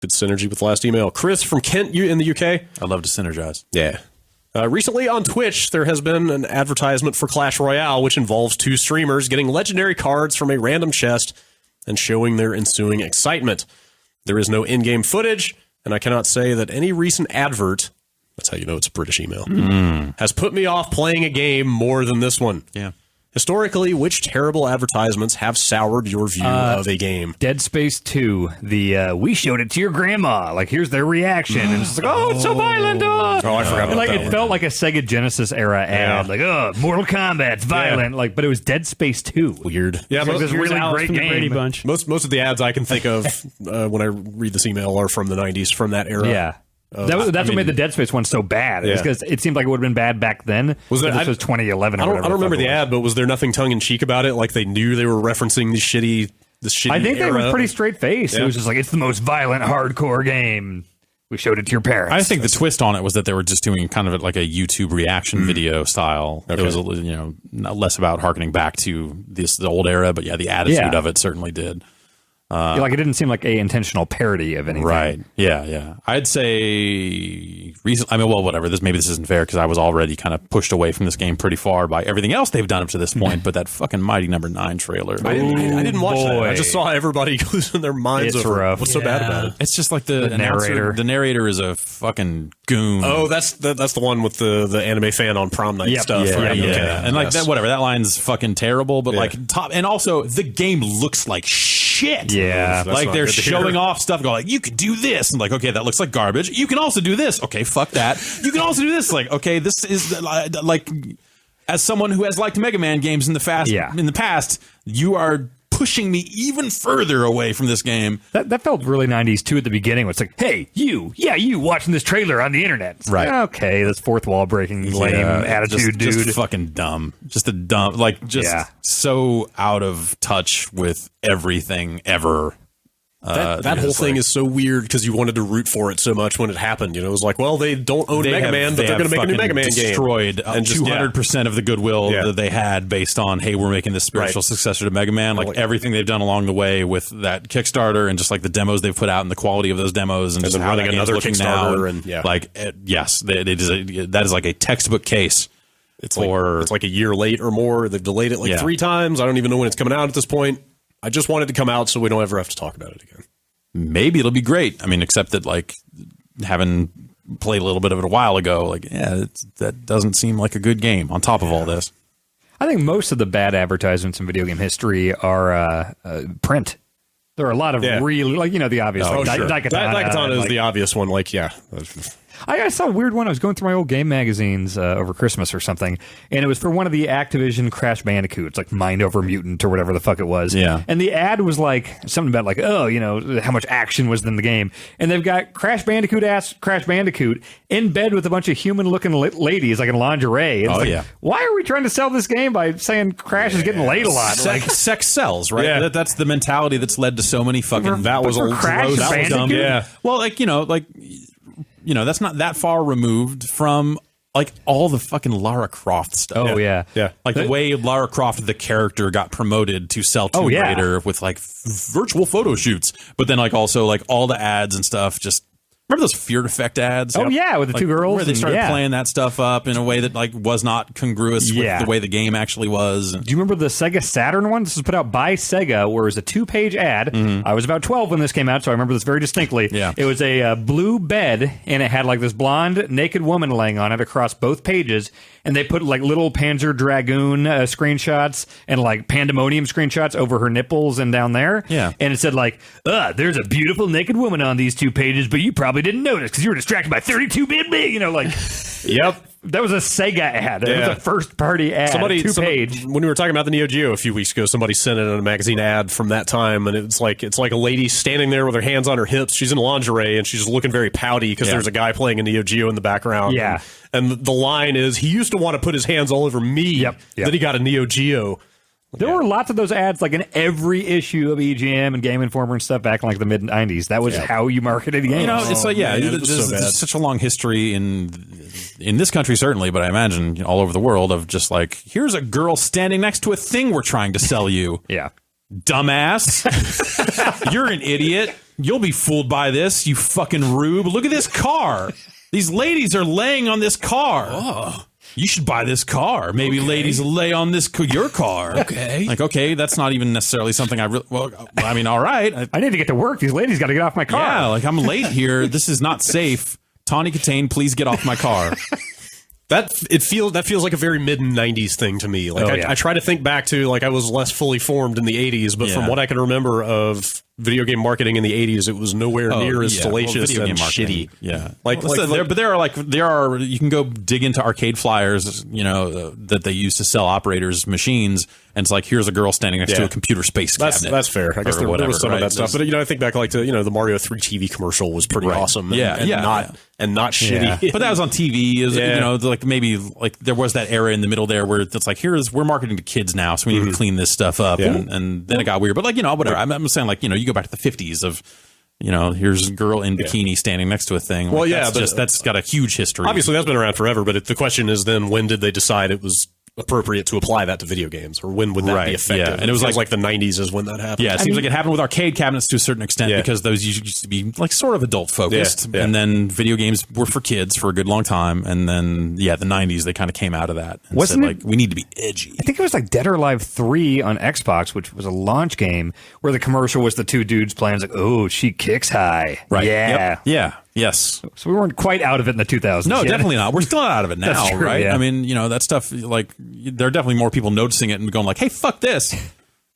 Good synergy with the last email. Chris from Kent, in the UK. I love to synergize. Yeah. Recently on Twitch, there has been an advertisement for Clash Royale, which involves two streamers getting legendary cards from a random chest and showing their ensuing excitement. There is no in-game footage, and I cannot say that any recent advert, that's how you know it's a British email, has put me off playing a game more than this one. Yeah. Historically, which terrible advertisements have soured your view of a game? Dead Space 2, we showed it to your grandma. Like, here's their reaction. And it's like, oh, it's so violent. Oh, I forgot about like, that it one. felt like a Sega Genesis era ad. Like, oh, Mortal Kombat's violent. Yeah. Like, but it was Dead Space 2. Weird. Yeah, Like this really Alice great from the Brady game. Bunch. most of the ads I can think of when I read this email are from the 90s, from that era. Yeah. That's what made the Dead Space one so bad. Yeah. Because it seemed like it would have been bad back then. Was but there- this was 2011 or I don't whatever remember the the fuck it was. ad, but was there nothing tongue-in-cheek about it? Like they knew they were referencing this shitty I think they era? were pretty straight-faced. Yeah. It was just like, it's the most violent, hardcore game. We showed it to your parents. I think the twist on it was that they were just doing kind of like a YouTube reaction video style. Okay. It was, less about harkening back to the old era, but yeah, the attitude of it certainly did. Like, it didn't seem like a intentional parody of anything. Right. Yeah. I'd say whatever. Maybe this isn't fair because I was already kind of pushed away from this game pretty far by everything else they've done up to this point. But that fucking Mighty Number 9 trailer. I didn't watch that. boy. I just saw everybody losing their minds It's over rough. what's so bad about it. It's just like the narrator. The narrator is a fucking goon. Oh, that's the one with the anime fan on prom night stuff. Yeah, right? yeah. Okay. And like Yes. that, whatever. That line's fucking terrible. But Yeah. like top, and also the game looks like shit. Yeah. That's like not they're good to hear. showing off stuff, going like, you could do this, and like, okay, that looks like garbage. You can also do this. Okay, fuck that. You can also do this. Like, okay, this is like, as someone who has liked Mega Man games in the past, you are pushing me even further away from this game. That felt really 90s too at the beginning. It's like, hey, you watching this trailer on the internet. It's Right. like, okay, this fourth wall breaking lame attitude, dude. Just fucking dumb. Just a dumb, so out of touch with everything ever. That whole thing is so weird because you wanted to root for it so much when it happened. You know, it was like, well, they don't own Mega Man, but they're going to make a new Mega Man game. Destroyed 200% of the goodwill that they had based on, hey, we're making this spiritual successor to Mega Man. Like everything they've done along the way with that Kickstarter and just like the demos they've put out and the quality of those demos and just then how running that game's another looking Kickstarter now. Yes, that is like a textbook case. It's like a year late or more. They've delayed it like 3 times. I don't even know when it's coming out at this point. I just want it to come out so we don't ever have to talk about it again. Maybe it'll be great. I mean, except that like having played a little bit of it a while ago, like that doesn't seem like a good game. On top of all this, I think most of the bad advertisements in video game history are print. There are a lot of really, like, the obvious. Oh, like, sure. Daikatana is the obvious one. Like, yeah. I saw a weird one. I was going through my old game magazines over Christmas or something, and it was for one of the Activision Crash Bandicoots, like Mind Over Mutant or whatever the fuck it was. Yeah. And the ad was like something about like, how much action was in the game. And they've got Crash Bandicoot in bed with a bunch of human-looking ladies, like in lingerie. It's like, why are we trying to sell this game by saying Crash is getting laid a lot? Sex sells, right? Yeah. That's the mentality that's led to so many fucking. That was a Crash that was dumb. Bandicoot? Yeah. Well, that's not that far removed from like all the fucking Lara Croft stuff. Oh, yeah. Like the way Lara Croft, the character, got promoted to sell Tomb Raider with like virtual photo shoots, but then like also like all the ads and stuff. Just remember those Fear Effect ads? Oh, yeah, with the two girls. where they started and, playing that stuff up in a way that like was not congruous with the way the game actually was. Do you remember the Sega Saturn one? This was put out by Sega, where it was a 2-page ad. I was about 12 when this came out, so I remember this very distinctly. Yeah. It was a blue bed, and it had like this blonde, naked woman laying on it across both pages, and they put like little Panzer Dragoon screenshots and like Pandemonium screenshots over her nipples and down there. Yeah. And it said like, there's a beautiful naked woman on these 2 pages, but you probably didn't notice because you were distracted by 32-bit me. Yep. That was a Sega ad. It was a first-party ad, 2-page. When we were talking about the Neo Geo a few weeks ago, somebody sent in a magazine ad from that time, and it's like a lady standing there with her hands on her hips. She's in lingerie, and she's looking very pouty because there's a guy playing a Neo Geo in the background. Yeah. And the line is, he used to want to put his hands all over me. Yep. Then he got a Neo Geo. There were lots of those ads, like in every issue of EGM and Game Informer and stuff back in like the mid '90s. That was how you marketed games. It's like there's such a long history in this country certainly, but I imagine all over the world of just like, here's a girl standing next to a thing we're trying to sell you. Yeah. Dumbass. You're an idiot. You'll be fooled by this, you fucking rube. Look at this car. These ladies are laying on this car. Oh. You should buy this car. Maybe ladies lay on your car. Okay. Like, okay, that's not even necessarily something I really... Well, I mean, all right. I need to get to work. These ladies got to get off my car. Yeah, like, I'm late here. This is not safe. Tawny Katane, please get off my car. That feels like a very mid-90s thing to me. Like I try to think back to, like, I was less fully formed in the 80s, but from what I can remember of video game marketing in the 80s, it was nowhere near as salacious and shitty. Yeah. There are you can go dig into arcade flyers, that they use to sell operators' machines, and it's like, here's a girl standing next to a computer space cabinet. That's fair. I guess there was some of that stuff. But I think back to the Mario 3 TV commercial was pretty awesome. And not shitty. Yeah. But that was on TV. Like maybe like there was that era in the middle there where it's like, we're marketing to kids now, so we need to clean this stuff up. Yeah. And then it got weird. But whatever. I'm saying, like, you go back to the 50s of, here's a girl in bikini standing next to a thing. Well, like, that's got a huge history. Obviously, that's been around forever. But the question is then, when did they decide it was appropriate to apply that to video games, or when would that be effective? Yeah. And it was like the 90s is when that happened. Yeah, it seems like it happened with arcade cabinets to a certain extent because those used to be like sort of adult focused, and then video games were for kids for a good long time, and then the 90s they kind of came out of that and said, like, we need to be edgy. I think it was like Dead or Alive 3 on Xbox, which was a launch game where the commercial was the two dudes playing. It's like, oh, she kicks high, right? Yeah, yep. Yeah. Yes. So we weren't quite out of it in the 2000s. No, yet. definitely not. We're still not out of it now, true, right? Yeah. I mean, that stuff, like, there are definitely more people noticing it and going like, hey, fuck this.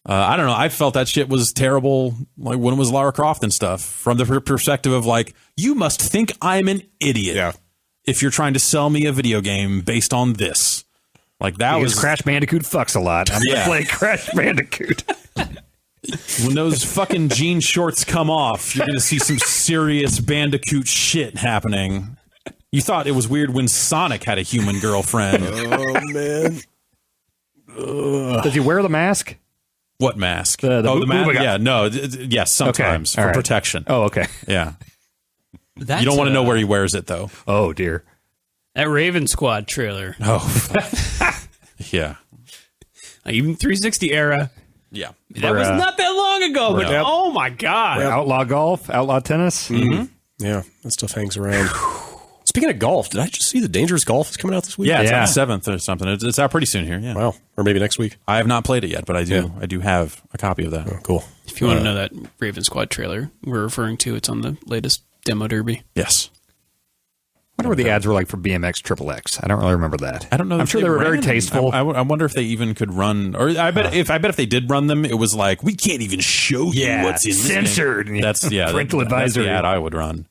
I don't know. I felt that shit was terrible, like, when it was Lara Croft and stuff, from the perspective of, like, you must think I'm an idiot if you're trying to sell me a video game based on this. Like, that was... Crash Bandicoot fucks a lot. I'm going to play Crash Bandicoot. When those fucking jean shorts come off, you're going to see some serious Bandicoot shit happening. You thought it was weird when Sonic had a human girlfriend. Oh, man. Does he wear the mask? What mask? The mask? Yeah, no. Yes, sometimes for protection. Oh, okay. Yeah. You don't want to know where he wears it, though. Oh, dear. That Raven Squad trailer. Oh. Yeah. Even 360 era. Yeah. That was not that long ago, but oh my God. Outlaw golf, outlaw tennis. Mm-hmm. Yeah, that stuff hangs around. Speaking of golf, did I just see the Dangerous Golf is coming out this week? Yeah, it's on the 7th or something. It's out pretty soon here. Yeah. Wow. Or maybe next week. I have not played it yet, but I do have a copy of that. Oh, cool. If you want to know that Raven Squad trailer we're referring to, it's on the latest demo derby. Yes. I wonder what the ads were like for BMX Triple X. I don't really remember that. I don't know. I'm sure they were very tasteful. I wonder if they even could run, or I bet if they did run them, it was like, we can't even show you what's in censored. That's parental advisory. That's the ad I would run.